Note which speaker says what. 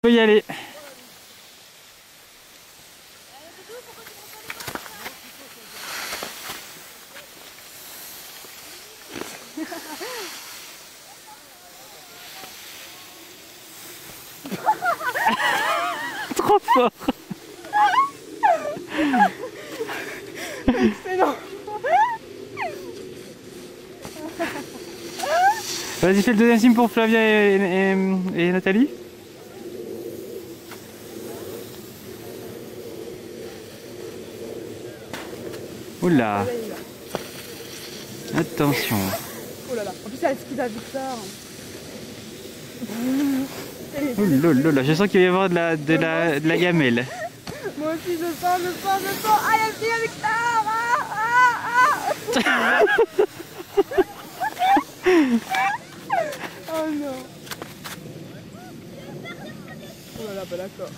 Speaker 1: On peut y aller. Trop fort.
Speaker 2: Excellent.
Speaker 1: Vas-y, fais le deuxième signe pour Flavia et Nathalie. Oula. Attention.
Speaker 2: Oh là là. En plus, elle ski à Victor.
Speaker 1: Oh là là, je sens qu'il va y avoir de la gamelle.
Speaker 2: Moi aussi, je sens. Ah, elle ski à Victor. Oh non. Oh là là, bah d'accord.